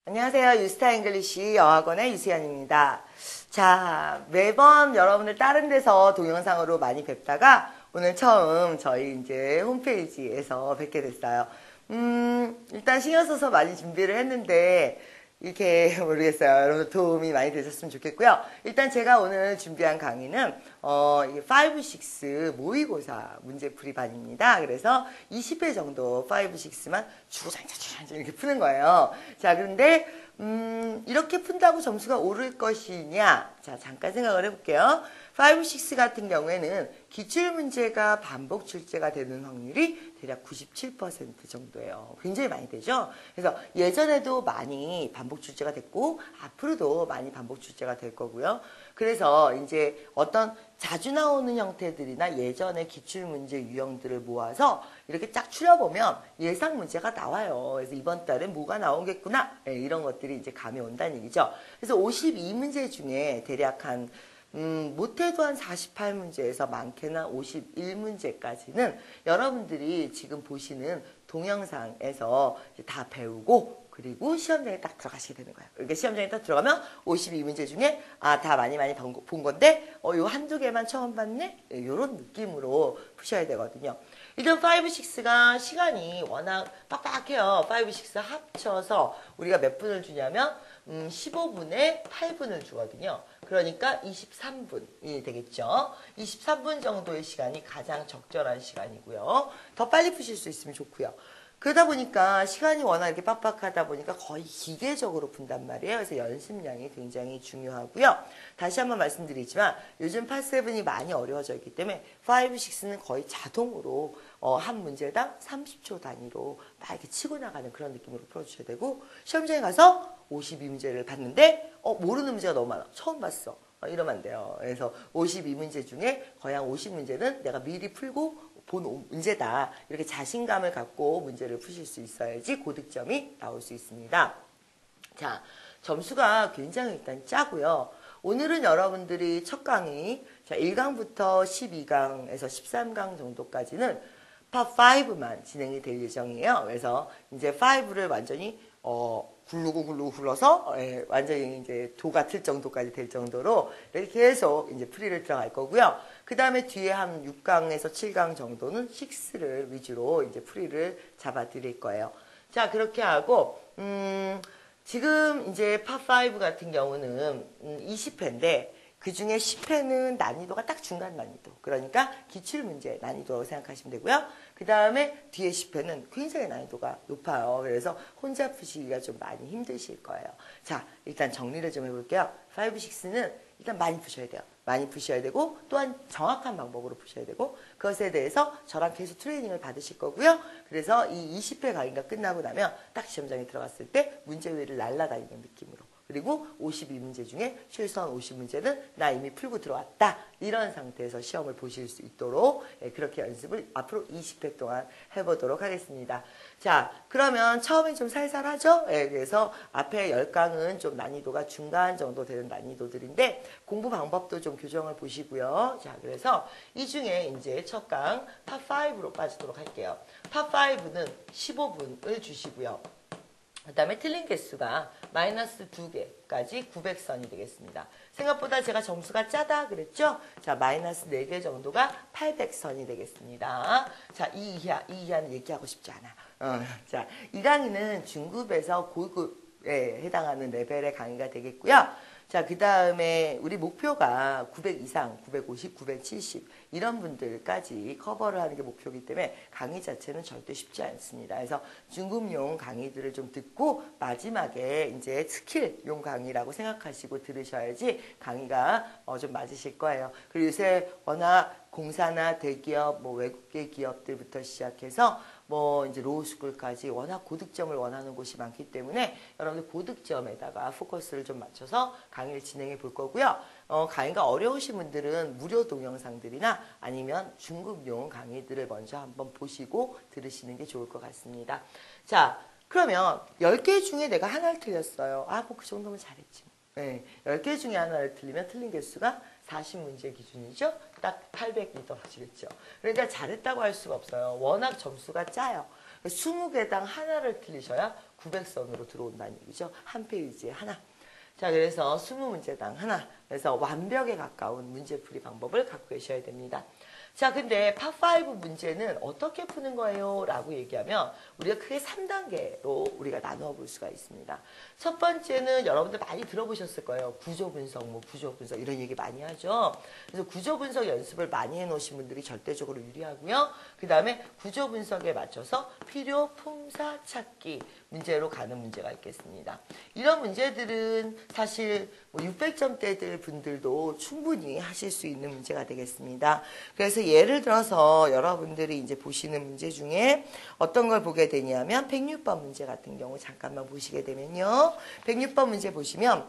안녕하세요. 유스타 잉글리시 영어학원의 유수연입니다. 자, 매번 여러분들 다른 데서 동영상으로 많이 뵙다가 오늘 처음 저희 이제 홈페이지에서 뵙게 됐어요. 일단 신경 써서 많이 준비를 했는데 이렇게 모르겠어요. 여러분 도움이 많이 되셨으면 좋겠고요. 일단 제가 오늘 준비한 강의는 5, 6 모의고사 문제풀이반입니다. 그래서 20회 정도 5, 6만 주구장창 이렇게 푸는 거예요. 자, 그런데 이렇게 푼다고 점수가 오를 것이냐? 자, 잠깐 생각을 해볼게요. 5, 6 같은 경우에는 기출문제가 반복 출제가 되는 확률이 대략 97% 정도예요. 굉장히 많이 되죠? 그래서 예전에도 많이 반복 출제가 됐고 앞으로도 많이 반복 출제가 될 거고요. 그래서 이제 어떤 자주 나오는 형태들이나 예전의 기출문제 유형들을 모아서 이렇게 쫙 추려보면 예상 문제가 나와요. 그래서 이번 달엔 뭐가 나오겠구나. 네, 이런 것들이 이제 감이 온다는 얘기죠. 그래서 52문제 중에 대략 못해도 한 48문제에서 많게나 51문제까지는 여러분들이 지금 보시는 동영상에서 다 배우고 그리고 시험장에 딱 들어가시게 되는 거예요. 그러니까 시험장에 딱 들어가면 52문제 중에 다 많이 본 건데 요 한두 개만 처음 봤네? 이런 느낌으로 푸셔야 되거든요. 일단 5, 6가 시간이 워낙 빡빡해요. 5, 6 합쳐서 우리가 몇 분을 주냐면 15분에 8분을 주거든요. 그러니까 23분이 되겠죠. 23분 정도의 시간이 가장 적절한 시간이고요. 더 빨리 푸실 수 있으면 좋고요. 그러다 보니까 시간이 워낙 이렇게 빡빡하다 보니까 거의 기계적으로 푼단 말이에요. 그래서 연습량이 굉장히 중요하고요. 다시 한번 말씀드리지만 요즘 파7이 많이 어려워져 있기 때문에 5, 6는 거의 자동으로 한 문제당 30초 단위로 막 이렇게 치고 나가는 그런 느낌으로 풀어주셔야 되고 시험장에 가서 52문제를 봤는데 모르는 문제가 너무 많아. 처음 봤어. 이러면 안 돼요. 그래서 52문제 중에 거의 한 50문제는 내가 미리 풀고 본 문제다. 이렇게 자신감을 갖고 문제를 푸실 수 있어야지 고득점이 나올 수 있습니다. 자, 점수가 굉장히 일단 짜고요. 오늘은 여러분들이 첫 강의, 자, 1강부터 12강에서 13강 정도까지는 파5만 진행이 될 예정이에요. 그래서 이제 5를 완전히 굴르고 굴러서 완전히 이제 도 같을 정도까지 될 정도로 이렇게 계속 이제 풀이를 들어갈 거고요. 그 다음에 뒤에 한 6강에서 7강 정도는 6를 위주로 이제 풀이를 잡아 드릴 거예요. 자, 그렇게 하고 지금 이제 파5 같은 경우는 20회인데 그 중에 10회는 난이도가 딱 중간 난이도. 그러니까 기출문제 난이도라고 생각하시면 되고요. 그 다음에 뒤에 10회는 굉장히 난이도가 높아요. 그래서 혼자 푸시기가 좀 많이 힘드실 거예요. 자, 일단 정리를 좀 해볼게요. 5, 6는 일단 많이 푸셔야 돼요. 많이 푸셔야 되고 또한 정확한 방법으로 푸셔야 되고 그것에 대해서 저랑 계속 트레이닝을 받으실 거고요. 그래서 이 20회 강의가 끝나고 나면 딱 시험장에 들어갔을 때 문제 위를 날아다니는 느낌으로 그리고 52문제 중에 최소한 50문제는 나 이미 풀고 들어왔다. 이런 상태에서 시험을 보실 수 있도록 그렇게 연습을 앞으로 20회 동안 해보도록 하겠습니다. 자, 그러면 처음엔 좀 살살하죠? 그래서 앞에 10강은 좀 난이도가 중간 정도 되는 난이도들인데 공부 방법도 좀 교정을 보시고요. 자, 그래서 이 중에 이제 첫 강 파5로 빠지도록 할게요. 파5는 15분을 주시고요. 그 다음에 틀린 개수가 마이너스 2개까지 900선이 되겠습니다. 생각보다 제가 점수가 짜다 그랬죠? 자, 마이너스 4개 정도가 800선이 되겠습니다. 자, 이 이하는 얘기하고 싶지 않아. 자, 이 강의는 중급에서 고급에 해당하는 레벨의 강의가 되겠고요. 자, 그 다음에 우리 목표가 900 이상, 950, 970 이런 분들까지 커버를 하는 게 목표이기 때문에 강의 자체는 절대 쉽지 않습니다. 그래서 중급용 강의들을 좀 듣고 마지막에 이제 스킬용 강의라고 생각하시고 들으셔야지 강의가 좀 맞으실 거예요. 그리고 요새 워낙 공사나 대기업, 외국계 기업들부터 시작해서 이제 로우스쿨까지 워낙 고득점을 원하는 곳이 많기 때문에 여러분들 고득점에다가 포커스를 좀 맞춰서 강의를 진행해 볼 거고요. 강의가 어려우신 분들은 무료 동영상들이나 아니면 중급용 강의들을 먼저 한번 보시고 들으시는 게 좋을 것 같습니다. 자, 그러면 10개 중에 내가 하나를 틀렸어요. 그 정도면 잘했지. 네, 10개 중에 하나를 틀리면 틀린 개수가 40문제 기준이죠. 딱 800이 떨어지겠죠. 그러니까 잘했다고 할 수가 없어요. 워낙 점수가 짜요. 20개당 하나를 틀리셔야 900선으로 들어온다는 얘기죠. 한 페이지에 하나. 자, 그래서 20문제당 하나. 그래서 완벽에 가까운 문제풀이 방법을 갖고 계셔야 됩니다. 자, 근데 파5 문제는 어떻게 푸는 거예요? 라고 얘기하면 우리가 크게 3단계로 우리가 나누어 볼 수가 있습니다. 첫 번째는 여러분들 많이 들어보셨을 거예요. 구조 분석, 구조 분석 이런 얘기 많이 하죠. 그래서 구조 분석 연습을 많이 해놓으신 분들이 절대적으로 유리하고요. 그 다음에 구조 분석에 맞춰서 필요, 품사, 찾기 문제로 가는 문제가 있겠습니다. 이런 문제들은 사실 600점대들 분들도 충분히 하실 수 있는 문제가 되겠습니다. 그래서 예를 들어서 여러분들이 이제 보시는 문제 중에 어떤 걸 보게 되냐면 106번 문제 같은 경우 잠깐만 보시게 되면요. 106번 문제 보시면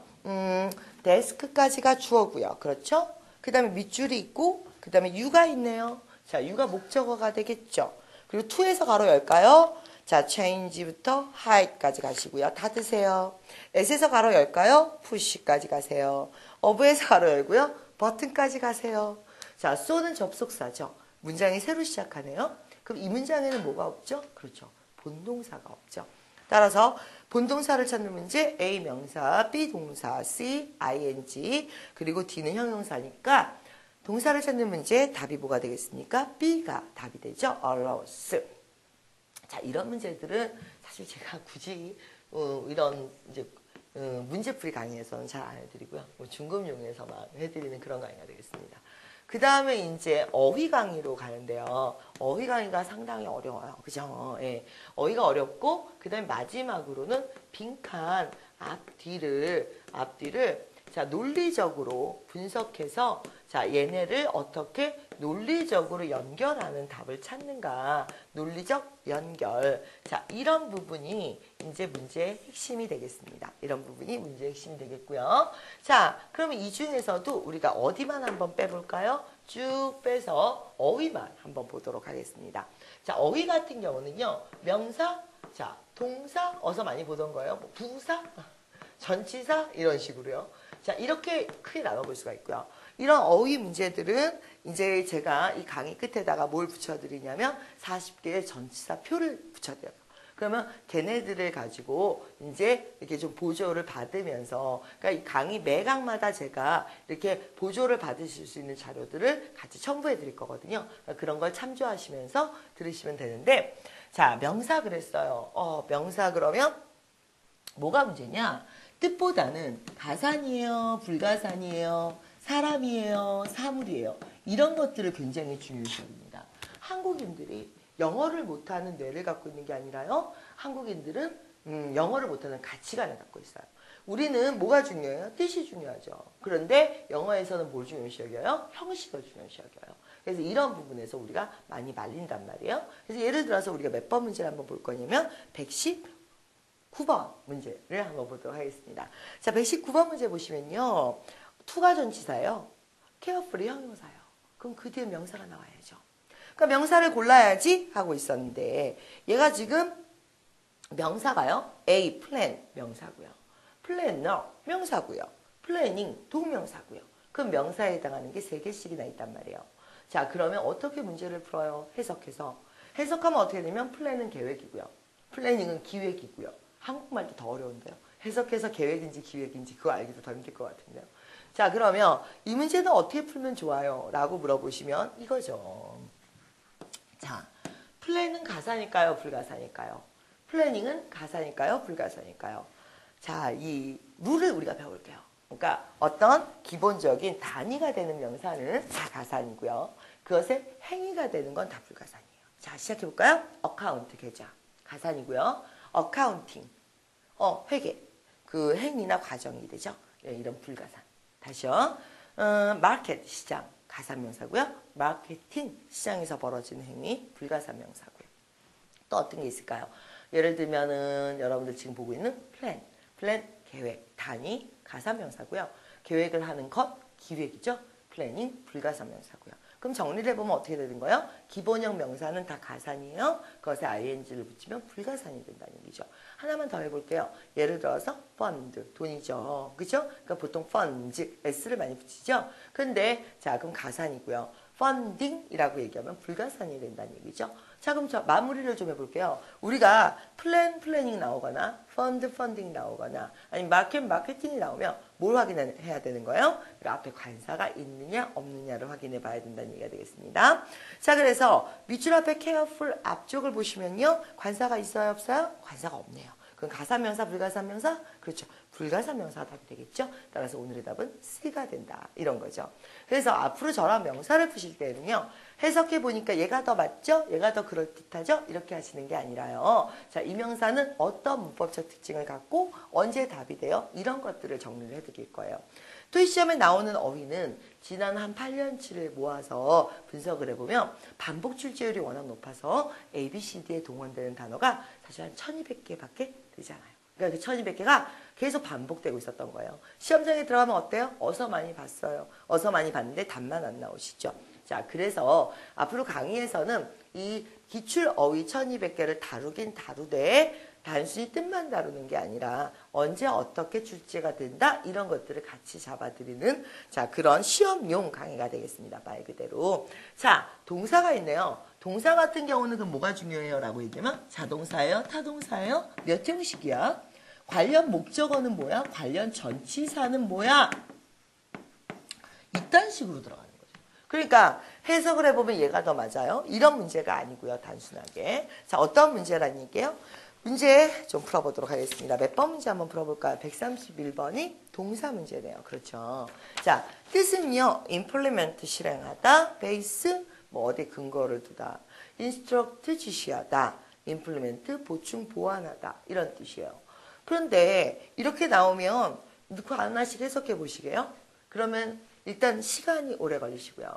데스크까지가 주어고요. 그렇죠? 그 다음에 밑줄이 있고 그 다음에 유가 있네요. 자, 유가 목적어가 되겠죠. 그리고 to에서 가로 열까요? 자, change부터 hide까지 가시고요. 닫으세요. at에서 가로 열까요? push까지 가세요. of에서 가로 열고요. button까지 가세요. 자, so는 접속사죠. 문장이 새로 시작하네요. 그럼 이 문장에는 뭐가 없죠? 그렇죠. 본동사가 없죠. 따라서 본동사를 찾는 문제 A 명사, B 동사, C ing, 그리고 D는 형용사니까 동사를 찾는 문제 답이 뭐가 되겠습니까? B가 답이 되죠. allows. 자, 이런 문제들은 사실 제가 굳이 이런 이제 문제풀이 강의에서는 잘 안 해드리고요. 중급용에서만 해드리는 그런 강의가 되겠습니다. 그 다음에 이제 어휘 강의로 가는데요. 어휘 강의가 상당히 어려워요. 그죠? 예. 어휘가 어렵고, 그 다음에 마지막으로는 빈칸 앞뒤를 자, 논리적으로 분석해서 자, 얘네를 어떻게 논리적으로 연결하는 답을 찾는가. 논리적 연결. 자, 이런 부분이 이제 문제의 핵심이 되겠습니다. 이런 부분이 문제의 핵심이 되겠고요. 자, 그러면 이 중에서도 우리가 어디만 한번 빼볼까요? 쭉 빼서 어휘만 한번 보도록 하겠습니다. 자, 어휘 같은 경우는요. 명사, 자, 동사, 어서 많이 보던 거예요. 뭐 부사, 전치사 이런 식으로요. 자, 이렇게 크게 나눠볼 수가 있고요. 이런 어휘 문제들은 이제 제가 이 강의 끝에다가 뭘 붙여드리냐면 40개의 전치사 표를 붙여드려요. 그러면 걔네들을 가지고 이제 이렇게 좀 보조를 받으면서, 그러니까 이 강의 매 강마다 제가 이렇게 보조를 받으실 수 있는 자료들을 같이 첨부해 드릴 거거든요. 그러니까 그런 걸 참조하시면서 들으시면 되는데, 자, 명사 그랬어요. 명사 그러면 뭐가 문제냐? 뜻보다는 가산이에요, 불가산이에요, 사람이에요, 사물이에요. 이런 것들을 굉장히 중요시 합니다. 한국인들이 영어를 못하는 뇌를 갖고 있는 게 아니라요. 한국인들은 영어를 못하는 가치관을 갖고 있어요. 우리는 뭐가 중요해요? 뜻이 중요하죠. 그런데 영어에서는 뭘 중요시 여겨요? 형식을 중요시 여겨요. 그래서 이런 부분에서 우리가 많이 말린단 말이에요. 그래서 예를 들어서 우리가 몇 번 문제를 한번 볼 거냐면 119번 문제를 한번 보도록 하겠습니다. 자, 119번 문제 보시면요. to가 전치사예요. carefully 형용사예요. 그럼 그 뒤에 명사가 나와야죠. 그러니까 명사를 골라야지 하고 있었는데 얘가 지금 명사가요. A, plan 명사고요. planner 명사고요. planning 동명사고요. 그럼 명사에 해당하는 게 3개씩이나 있단 말이에요. 자, 그러면 어떻게 문제를 풀어요? 해석해서. 해석하면 어떻게 되면 plan은 계획이고요. planning은 기획이고요. 한국말도 더 어려운데요. 해석해서 계획인지 기획인지 그거 알기도 더 힘들 것 같은데요. 자, 그러면 이 문제는 어떻게 풀면 좋아요? 라고 물어보시면 이거죠. 자, 플랜은 가사니까요, 불가사니까요? 플래닝은 가사니까요, 불가사니까요? 자, 이 룰을 우리가 배울게요. 그러니까 어떤 기본적인 단위가 되는 명사는 다 가산이고요. 그것의 행위가 되는 건 다 불가산이에요. 자, 시작해볼까요? 어카운트 계좌 가산이고요. 어카운팅 회계 그 행위나 과정이 되죠. 네, 이런 불가산. 다시요. 마켓 시장 가산 명사고요. 마케팅 시장에서 벌어지는 행위 불가산 명사고요. 또 어떤 게 있을까요? 예를 들면은 여러분들 지금 보고 있는 플랜 계획 단위 가산 명사고요. 계획을 하는 것 기획이죠. 플래닝 불가산 명사고요. 그럼 정리를 해보면 어떻게 되는 거예요? 기본형 명사는 다 가산이에요. 그것에 ing를 붙이면 불가산이 된다는 얘기죠. 하나만 더 해볼게요. 예를 들어서 fund, 돈이죠. 그죠? 그러니까 보통 funds, s를 많이 붙이죠. 근데 자, 그럼 가산이고요. funding이라고 얘기하면 불가산이 된다는 얘기죠. 자, 그럼 저 마무리를 좀 해볼게요. 우리가 플래닝 나오거나, 펀딩 나오거나, 아니면 마케팅이 나오면 뭘 확인해야 되는 거예요? 그 앞에 관사가 있느냐, 없느냐를 확인해 봐야 된다는 얘기가 되겠습니다. 자, 그래서 밑줄 앞에 careful 앞쪽을 보시면요. 관사가 있어요, 없어요? 관사가 없네요. 그럼 가사명사, 불가사명사? 그렇죠. 불가사명사가 답이 되겠죠. 따라서 오늘의 답은 C가 된다. 이런 거죠. 그래서 앞으로 저런 명사를 푸실 때는요. 해석해 보니까 얘가 더 맞죠? 얘가 더 그럴듯하죠? 이렇게 하시는 게 아니라요. 자, 이 명사는 어떤 문법적 특징을 갖고 언제 답이 돼요? 이런 것들을 정리를 해드릴 거예요. 토익 시험에 나오는 어휘는 지난 한 8년치를 모아서 분석을 해보면 반복 출제율이 워낙 높아서 A, B, C, D에 동원되는 단어가 사실 한 1200개밖에 되지 않아요. 그러니까 그 1200개가 계속 반복되고 있었던 거예요. 시험장에 들어가면 어때요? 어서 많이 봤어요. 어서 많이 봤는데 답만 안 나오시죠. 자, 그래서 앞으로 강의에서는 이 기출 어휘 1200개를 다루긴 다루되 단순히 뜻만 다루는 게 아니라 언제 어떻게 출제가 된다 이런 것들을 같이 잡아드리는 자 그런 시험용 강의가 되겠습니다. 말 그대로. 자, 동사가 있네요. 동사 같은 경우는 그럼 뭐가 중요해요? 라고 얘기하면 자동사예요? 타동사예요? 몇 형식이야? 관련 목적어는 뭐야? 관련 전치사는 뭐야? 이딴 식으로 들어가는 거죠. 그러니까 해석을 해보면 얘가 더 맞아요. 이런 문제가 아니고요. 단순하게. 자, 어떤 문제란 얘기예요? 문제 좀 풀어보도록 하겠습니다. 몇 번 문제 한번 풀어볼까요? 131번이 동사 문제네요. 그렇죠. 자, 뜻은요. implement 실행하다, base 뭐 어디 근거를 두다, instruct 지시하다, implement 보충 보완하다 이런 뜻이에요. 그런데 이렇게 나오면 그 하나씩 해석해 보시게요. 그러면 일단 시간이 오래 걸리시고요.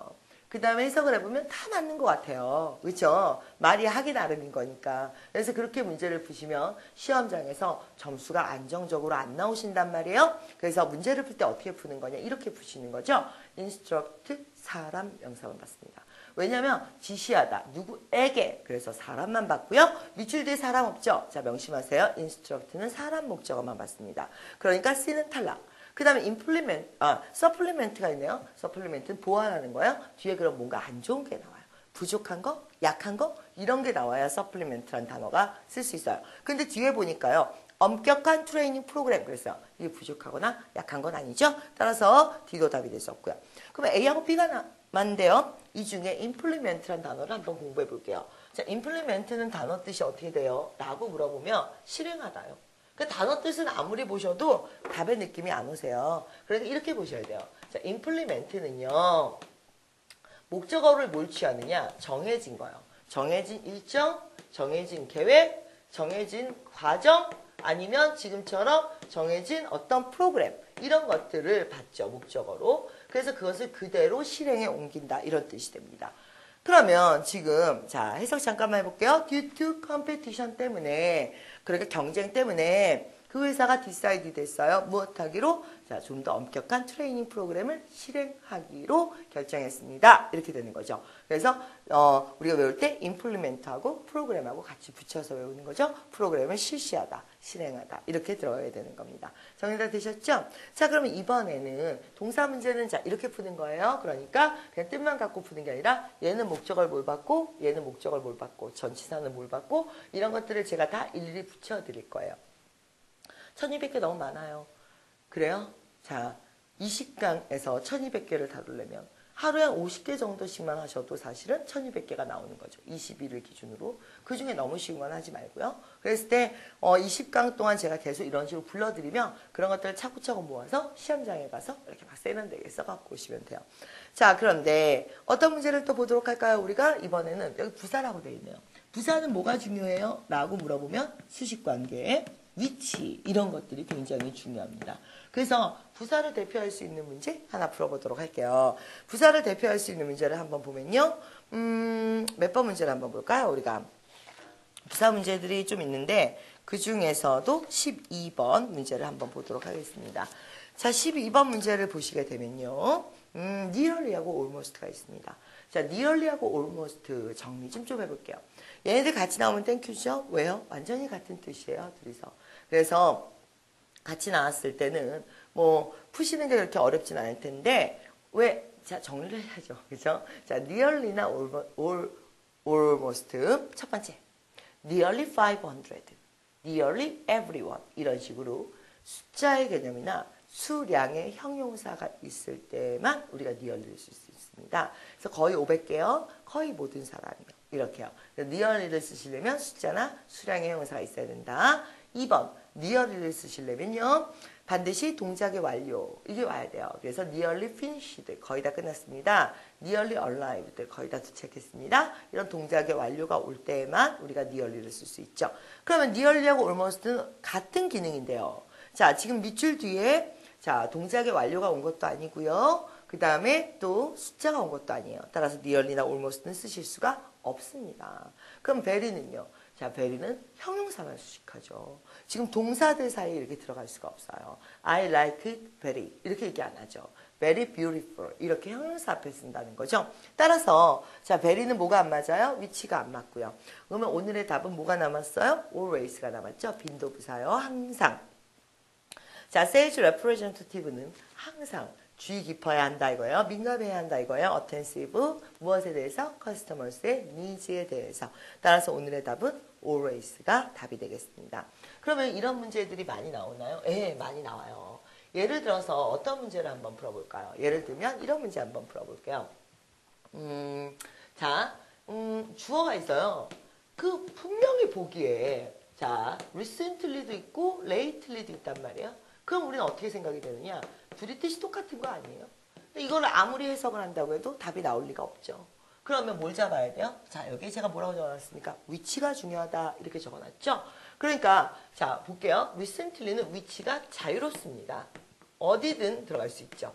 그 다음에 해석을 해보면 다 맞는 것 같아요. 그렇죠? 말이 하기 나름인 거니까. 그래서 그렇게 문제를 푸시면 시험장에서 점수가 안정적으로 안 나오신단 말이에요. 그래서 문제를 풀 때 어떻게 푸는 거냐 이렇게 푸시는 거죠. instruct 사람 명사만 봤습니다. 왜냐하면 지시하다 누구에게 그래서 사람만 봤고요. 밑줄 뒤에 사람 없죠. 자, 명심하세요. instruct는 사람 목적어만 봤습니다. 그러니까 C는 탈락. 그 다음에 supplement가 있네요. supplement는 보완하는 거예요. 뒤에 그럼 뭔가 안 좋은 게 나와요. 부족한 거, 약한 거, 이런 게 나와야 supplement라는 단어가 쓸 수 있어요. 근데 뒤에 보니까요. 엄격한 트레이닝 프로그램. 그래서 이게 부족하거나 약한 건 아니죠. 따라서 D도 답이 될 수 없고요. 그러면 A하고 B가 맞는데요. 이 중에 implement라는 단어를 한번 공부해 볼게요. 자, implement는 단어 뜻이 어떻게 돼요? 라고 물어보면 실행하다요. 그 단어 뜻은 아무리 보셔도 답의 느낌이 안 오세요. 그래서 이렇게 보셔야 돼요. 자, implement는요. 목적어를 뭘 취하느냐? 정해진 거예요. 정해진 일정, 정해진 계획, 정해진 과정, 아니면 지금처럼 정해진 어떤 프로그램 이런 것들을 받죠. 목적어로. 그래서 그것을 그대로 실행에 옮긴다. 이런 뜻이 됩니다. 그러면 지금 자 해석 잠깐만 해볼게요. Due to competition 때문에 그러니까 경쟁 때문에 그 회사가 decide 됐어요. 무엇하기로? 자, 좀 더 엄격한 트레이닝 프로그램을 실행하기로 결정했습니다. 이렇게 되는 거죠. 그래서 우리가 외울 때 implement하고 프로그램하고 같이 붙여서 외우는 거죠. 프로그램을 실시하다, 실행하다 이렇게 들어야 되는 겁니다. 정리 다 되셨죠? 자, 그러면 이번에는 동사 문제는 자 이렇게 푸는 거예요. 그러니까 그냥 뜻만 갖고 푸는 게 아니라 얘는 목적어를 뭘 받고 얘는 목적어를 뭘 받고 전치사는 뭘 받고 이런 것들을 제가 다 일일이 붙여드릴 거예요. 1200개 너무 많아요. 그래요? 자, 20강에서 1200개를 다루려면 하루에 한 50개 정도씩만 하셔도 사실은 1200개가 나오는 거죠. 21일 기준으로. 그 중에 너무 쉬운 건 하지 말고요. 그랬을 때 20강 동안 제가 계속 이런 식으로 불러드리면 그런 것들을 차곡차곡 모아서 시험장에 가서 이렇게 막 세련되게 써갖고 오시면 돼요. 자, 그런데 어떤 문제를 또 보도록 할까요? 우리가 이번에는 여기 부사라고 되어 있네요. 부사는 뭐가 중요해요? 라고 물어보면 수식관계, 위치 이런 것들이 굉장히 중요합니다. 그래서 부사를 대표할 수 있는 문제 하나 풀어보도록 할게요. 부사를 대표할 수 있는 문제를 한번 보면요. 몇 번 문제를 한번 볼까요? 우리가 부사 문제들이 좀 있는데 그 중에서도 12번 문제를 한번 보도록 하겠습니다. 자, 12번 문제를 보시게 되면요. nearly하고 almost가 있습니다. 자, nearly하고 almost 정리 좀 해볼게요. 얘네들 같이 나오면 땡큐죠? 왜요? 완전히 같은 뜻이에요. 둘이서. 그래서 같이 나왔을 때는 뭐 푸시는 게 그렇게 어렵진 않을 텐데 왜? 자, 정리를 해야죠. 그죠? 자, nearly나 almost. 첫 번째, nearly 500, nearly everyone. 이런 식으로 숫자의 개념이나 수량의 형용사가 있을 때만 우리가 nearly를 쓸 수 있습니다. 그래서 거의 500개요. 거의 모든 사람이요. 이렇게요. nearly를 쓰시려면 숫자나 수량의 형용사가 있어야 된다. 2번, nearly를 쓰시려면요. 반드시 동작의 완료. 이게 와야 돼요. 그래서 nearly finished. 거의 다 끝났습니다. nearly arrived. 거의 다 도착했습니다. 이런 동작의 완료가 올 때만 우리가 nearly를 쓸 수 있죠. 그러면 nearly하고 almost는 같은 기능인데요. 자, 지금 밑줄 뒤에 자, 동작의 완료가 온 것도 아니고요. 그 다음에 또 숫자가 온 것도 아니에요. 따라서 nearly나 almost는 쓰실 수가 없습니다. 그럼 very는요. 자, very는 형용사만 수식하죠. 지금 동사들 사이에 이렇게 들어갈 수가 없어요. I like it very. 이렇게 얘기 안 하죠. very beautiful. 이렇게 형용사 앞에 쓴다는 거죠. 따라서 자, very는 뭐가 안 맞아요? 위치가 안 맞고요. 그러면 오늘의 답은 뭐가 남았어요? always가 남았죠. 빈도부사요. 항상. 자, sales representative는 항상 주의 깊어야 한다 이거예요. 민감해야 한다 이거예요. attentive, 무엇에 대해서? customers의 needs에 대해서. 따라서 오늘의 답은 always가 답이 되겠습니다. 그러면 이런 문제들이 많이 나오나요? 예, 많이 나와요. 예를 들어서 어떤 문제를 한번 풀어볼까요? 예를 들면 이런 문제 한번 풀어볼게요. 자, 주어가 있어요. 그 분명히 보기에 자, recently도 있고 lately도 있단 말이에요. 그럼 우리는 어떻게 생각이 되느냐? 둘이 뜻이 똑같은 거 아니에요? 근데 이걸 아무리 해석을 한다고 해도 답이 나올 리가 없죠. 그러면 뭘 잡아야 돼요? 자, 여기 제가 뭐라고 적어놨습니까? 위치가 중요하다 이렇게 적어놨죠? 그러니까 자, 볼게요. recently는 위치가 자유롭습니다. 어디든 들어갈 수 있죠.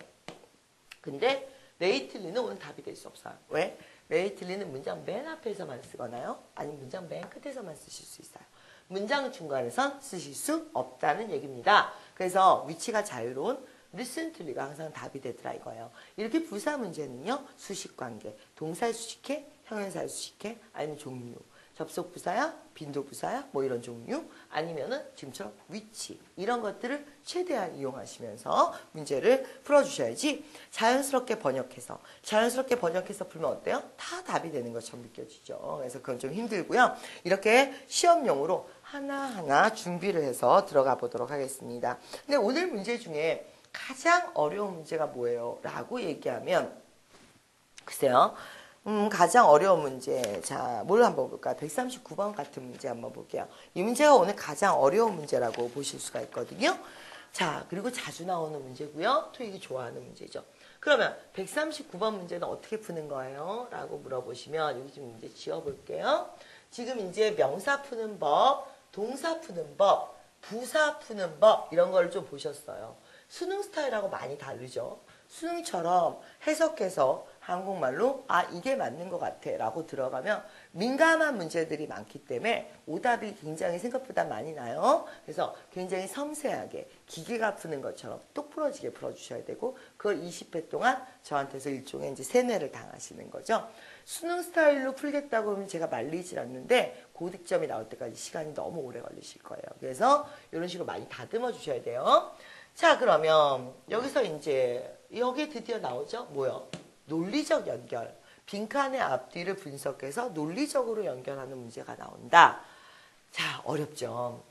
근데 lately는 오늘 답이 될 수 없어요. 왜? lately는 문장 맨 앞에서만 쓰거나요? 아니면 문장 맨 끝에서만 쓰실 수 있어요. 문장 중간에선 쓰실 수 없다는 얘기입니다. 그래서 위치가 자유로운 recently가 항상 답이 되더라 이거예요. 이렇게 부사 문제는요. 수식관계, 동사를 수식해, 형용사를 수식해, 아니면 종류, 접속 부사야, 빈도 부사야, 뭐 이런 종류, 아니면은 지금처럼 위치 이런 것들을 최대한 이용하시면서 문제를 풀어주셔야지 자연스럽게 번역해서 풀면 어때요? 다 답이 되는 것처럼 느껴지죠. 그래서 그건 좀 힘들고요. 이렇게 시험용으로 하나하나 준비를 해서 들어가 보도록 하겠습니다. 근데 오늘 문제 중에 가장 어려운 문제가 뭐예요? 라고 얘기하면 글쎄요. 가장 어려운 문제. 자, 뭘 한번 볼까요? 139번 같은 문제 한번 볼게요. 이 문제가 오늘 가장 어려운 문제라고 보실 수가 있거든요. 자, 그리고 자주 나오는 문제고요. 토익이 좋아하는 문제죠. 그러면 139번 문제는 어떻게 푸는 거예요? 라고 물어보시면 여기 좀 문제 지어볼게요. 지금 이제 명사 푸는 법, 동사 푸는 법, 부사 푸는 법 이런 걸 좀 보셨어요. 수능 스타일하고 많이 다르죠. 수능처럼 해석해서 한국말로 아 이게 맞는 것 같아 라고 들어가면 민감한 문제들이 많기 때문에 오답이 굉장히 생각보다 많이 나요. 그래서 굉장히 섬세하게 기계가 푸는 것처럼 똑부러지게 풀어주셔야 되고 그걸 20회 동안 저한테서 일종의 이제 세뇌를 당하시는 거죠. 수능 스타일로 풀겠다고 하면 제가 말리질 않는데 고득점이 나올 때까지 시간이 너무 오래 걸리실 거예요. 그래서 이런 식으로 많이 다듬어 주셔야 돼요. 자, 그러면 여기서 이제 여기에 드디어 나오죠? 뭐요? 논리적 연결. 빈칸의 앞뒤를 분석해서 논리적으로 연결하는 문제가 나온다. 자, 어렵죠?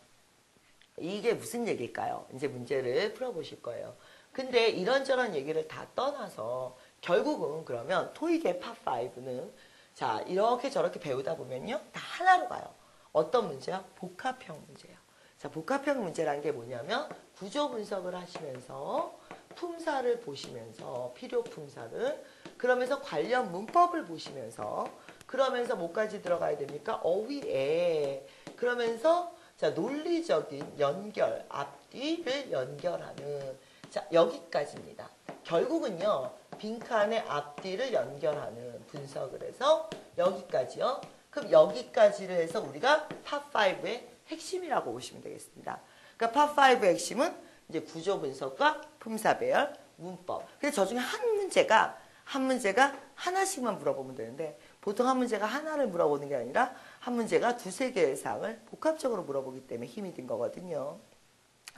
이게 무슨 얘기일까요? 이제 문제를 풀어보실 거예요. 근데 이런저런 얘기를 다 떠나서 결국은 그러면 토익의 팝5는 자, 이렇게 저렇게 배우다 보면요. 다 하나로 가요. 어떤 문제야? 복합형 문제예요. 자, 복합형 문제라는 게 뭐냐면 구조 분석을 하시면서 품사를 보시면서 필요 품사를 그러면서 관련 문법을 보시면서 그러면서 뭐까지 들어가야 됩니까? 어휘에 그러면서 자, 논리적인 연결, 앞뒤를 연결하는 자, 여기까지입니다. 결국은요. 빈칸의 앞뒤를 연결하는 분석을 해서 여기까지요. 그럼 여기까지를 해서 우리가 팝5의 핵심이라고 보시면 되겠습니다. 그러니까 팝5의 핵심은 이제 구조 분석과 품사 배열, 문법. 근데 저 중에 한 문제가 하나씩만 물어보면 되는데 보통 한 문제가 하나를 물어보는 게 아니라 한 문제가 두세 개의 사항을 복합적으로 물어보기 때문에 힘이 든 거거든요.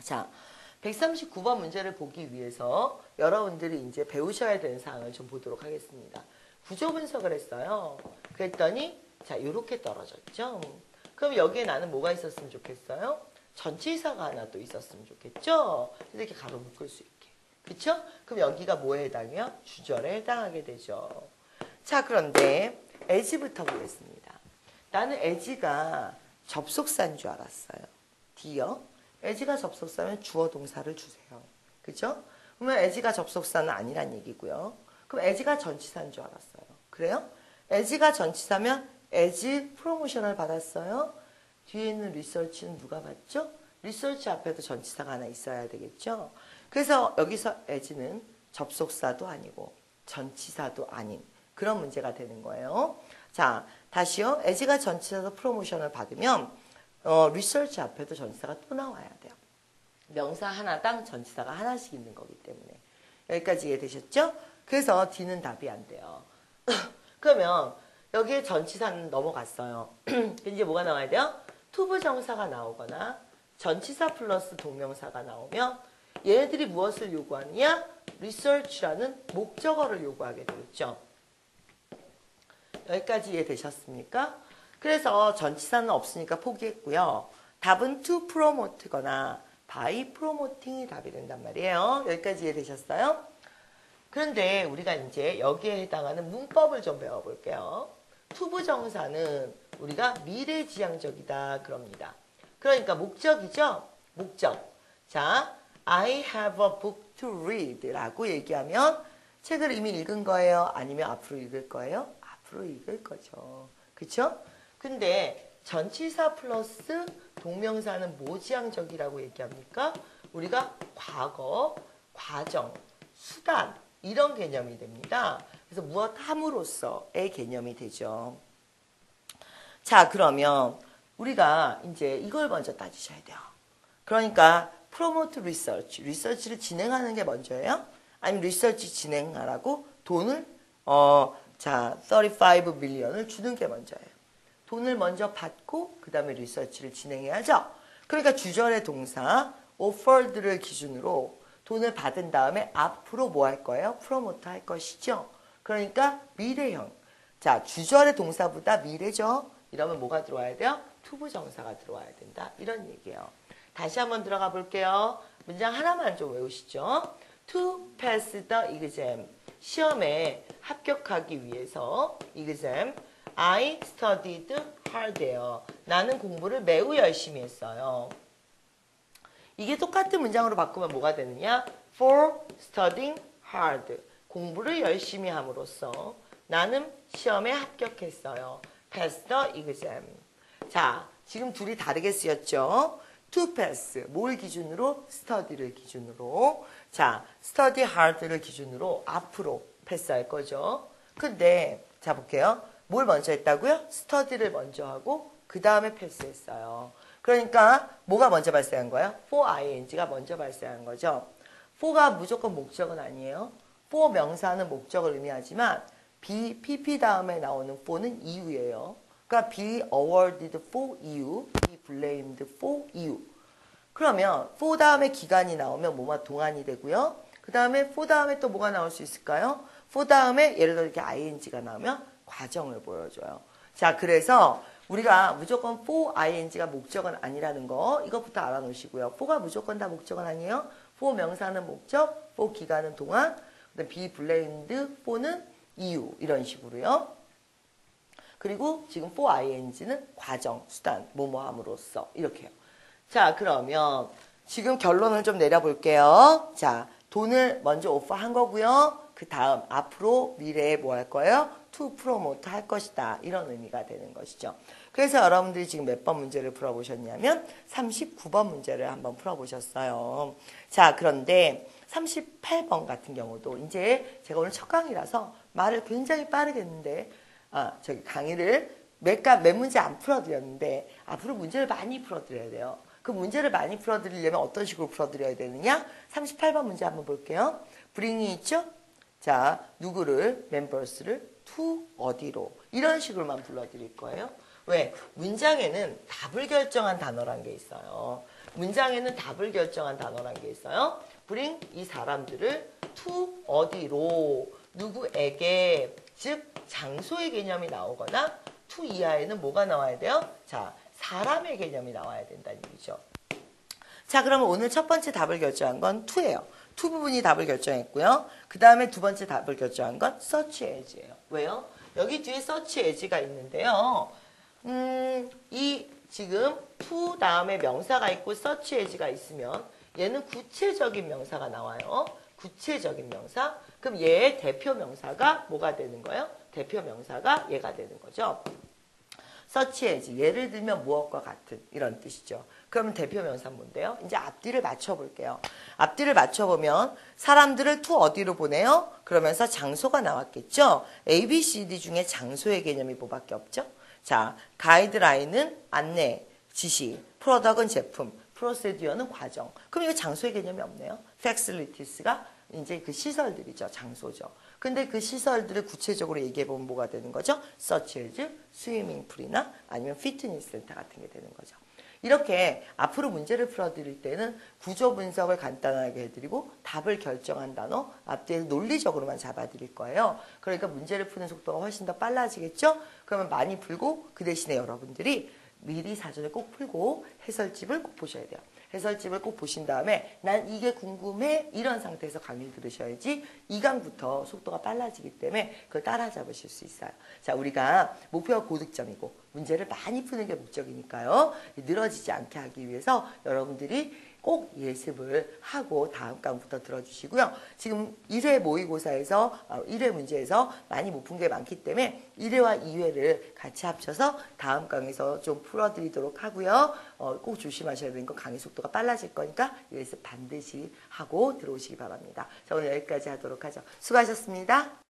자, 139번 문제를 보기 위해서 여러분들이 이제 배우셔야 되는 사항을 좀 보도록 하겠습니다. 구조 분석을 했어요. 그랬더니 자, 이렇게 떨어졌죠. 그럼 여기에 나는 뭐가 있었으면 좋겠어요? 전치사가 하나 또 있었으면 좋겠죠. 이렇게 가로 묶을 수 있게. 그쵸? 그럼 여기가 뭐에 해당해요? 주절에 해당하게 되죠. 자, 그런데 as부터 보겠습니다. 나는 as가 접속사인 줄 알았어요. D요. as가 접속사면 주어 동사를 주세요. 그죠? 그러면 as가 접속사는 아니란 얘기고요. 그럼 as가 전치사인 줄 알았어요. 그래요? as가 전치사면 as 프로모션을 받았어요. 뒤에 있는 리서치는 누가 받죠? 리서치 앞에도 전치사가 하나 있어야 되겠죠? 그래서 여기서 as는 접속사도 아니고 전치사도 아닌 그런 문제가 되는 거예요. 자, 다시요. as가 전치사도 프로모션을 받으면 리서치 앞에도 전치사가 또 나와야 돼요. 명사 하나당 전치사가 하나씩 있는 거기 때문에. 여기까지 이해되셨죠? 그래서 D는 답이 안 돼요. 그러면 여기에 전치사는 넘어갔어요. 이제 뭐가 나와야 돼요? 투부정사가 나오거나 전치사 플러스 동명사가 나오면 얘네들이 무엇을 요구하느냐? research라는 목적어를 요구하게 되겠죠. 여기까지 이해되셨습니까? 그래서 전치사는 없으니까 포기했고요. 답은 to promote거나 by promoting이 답이 된단 말이에요. 여기까지 이해되셨어요? 그런데 우리가 이제 여기에 해당하는 문법을 좀 배워볼게요. 투부정사는 우리가 미래지향적이다 그럽니다. 그러니까 목적이죠? 목적. 자, I have a book to read 라고 얘기하면 책을 이미 읽은 거예요? 아니면 앞으로 읽을 거예요? 앞으로 읽을 거죠. 그쵸? 근데 전치사 플러스 동명사는 모지향적이라고 얘기합니까? 우리가 과거, 과정, 수단 이런 개념이 됩니다. 그래서 무엇 함으로써의 개념이 되죠. 자, 그러면 우리가 이제 이걸 먼저 따지셔야 돼요. 그러니까 promote research, 리서치를 진행하는 게 먼저예요? 아니면 리서치 진행하라고 돈을 35 밀리언을 주는 게 먼저예요. 돈을 먼저 받고 그 다음에 리서치를 진행해야죠. 그러니까 주절의 동사 offered를 기준으로 돈을 받은 다음에 앞으로 뭐 할 거예요? 프로모트 할 것이죠. 그러니까 미래형. 자, 주절의 동사보다 미래죠. 이러면 뭐가 들어와야 돼요? 투부정사가 들어와야 된다. 이런 얘기예요. 다시 한번 들어가 볼게요. 문장 하나만 좀 외우시죠. To pass the exam. 시험에 합격하기 위해서 exam. I studied hard요. 나는 공부를 매우 열심히 했어요. 이게 똑같은 문장으로 바꾸면 뭐가 되느냐? For studying hard. 공부를 열심히 함으로써 나는 시험에 합격했어요. Pass the exam. 자, 지금 둘이 다르게 쓰였죠? To pass. 뭘 기준으로? study를 기준으로. 자, study hard를 기준으로 앞으로 패스할 거죠. 근데 자 볼게요. 뭘 먼저 했다고요? study를 먼저 하고 그 다음에 패스했어요. 그러니까 뭐가 먼저 발생한 거예요? for ing가 먼저 발생한 거죠. for가 무조건 목적은 아니에요. for 명사는 목적을 의미하지만 pp 다음에 나오는 for는 이유예요. 그러니까 be awarded for 이유, be blamed for 이유. 그러면 for 다음에 기간이 나오면 뭐가 동안이 되고요. 그 다음에 for 다음에 또 뭐가 나올 수 있을까요? for 다음에 예를 들어 이렇게 ing가 나오면 과정을 보여줘요. 자, 그래서 우리가 무조건 for ing가 목적은 아니라는 거 이것부터 알아놓으시고요. for가 무조건 다 목적은 아니에요. for 명사는 목적, for 기간은 동안, 그다음 be blamed for는 이유 이런 식으로요. 그리고 지금 for ing는 과정, 수단, 뭐뭐함으로써 이렇게요. 자, 그러면 지금 결론을 좀 내려볼게요. 자, 돈을 먼저 오퍼한 거고요. 그 다음 앞으로 미래에 뭐 할 거예요? to promote 할 것이다. 이런 의미가 되는 것이죠. 그래서 여러분들이 지금 몇 번 문제를 풀어보셨냐면 39번 문제를 한번 풀어보셨어요. 자, 그런데 38번 같은 경우도 이제 제가 오늘 첫 강의라서 말을 굉장히 빠르게 했는데 저기 강의를 몇 문제 안 풀어드렸는데 앞으로 문제를 많이 풀어드려야 돼요. 그 문제를 많이 풀어드리려면 어떤 식으로 풀어드려야 되느냐? 38번 문제 한번 볼게요. bring이 있죠? 자, 누구를, members를 to 어디로 이런 식으로만 불러드릴 거예요. 왜? 문장에는 답을 결정한 단어란 게 있어요. 문장에는 답을 결정한 단어란 게 있어요. bring 이 사람들을 to 어디로 누구에게 즉 장소의 개념이 나오거나 2 이하에는 뭐가 나와야 돼요? 자, 사람의 개념이 나와야 된다는 얘기죠. 자, 그러면 오늘 첫 번째 답을 결정한 건 2예요. 2 부분이 답을 결정했고요. 그 다음에 두 번째 답을 결정한 건 search as예요. 왜요? 여기 뒤에 search as가 있는데요. 이 지금 to 다음에 명사가 있고 search as가 있으면 얘는 구체적인 명사가 나와요. 구체적인 명사. 그럼 얘의 대표 명사가 뭐가 되는 거예요? 대표 명사가 얘가 되는 거죠. search as. 예를 들면 무엇과 같은 이런 뜻이죠. 그러면 대표 명사는 뭔데요? 이제 앞뒤를 맞춰볼게요. 앞뒤를 맞춰보면 사람들을 to 어디로 보내요? 그러면서 장소가 나왔겠죠? A, B, C, D 중에 장소의 개념이 뭐밖에 없죠? 자, 가이드라인은 안내, 지시, 프로덕은 제품, 프로세듀어는 과정. 그럼 이거 장소의 개념이 없네요. facilities가 이제 그 시설들이죠. 장소죠. 근데 그 시설들을 구체적으로 얘기해보면 뭐가 되는 거죠? such as 스위밍 풀이나 아니면 피트니스 센터 같은 게 되는 거죠. 이렇게 앞으로 문제를 풀어드릴 때는 구조 분석을 간단하게 해드리고 답을 결정한 단어 앞뒤에서 논리적으로만 잡아드릴 거예요. 그러니까 문제를 푸는 속도가 훨씬 더 빨라지겠죠? 그러면 많이 풀고 그 대신에 여러분들이 미리 사전에 꼭 풀고 해설집을 꼭 보셔야 돼요. 해설집을 꼭 보신 다음에 난 이게 궁금해 이런 상태에서 강의를 들으셔야지 2강부터 속도가 빨라지기 때문에 그걸 따라잡으실 수 있어요. 자, 우리가 목표가 고득점이고 문제를 많이 푸는 게 목적이니까요. 늘어지지 않게 하기 위해서 여러분들이 꼭 예습을 하고 다음 강부터 들어주시고요. 지금 1회 모의고사에서 1회 문제에서 많이 못 푼 게 많기 때문에 1회와 2회를 같이 합쳐서 다음 강에서 좀 풀어드리도록 하고요. 꼭 조심하셔야 되는 건 강의 속도가 빨라질 거니까 예습 반드시 하고 들어오시기 바랍니다. 자, 오늘 여기까지 하도록 하죠. 수고하셨습니다.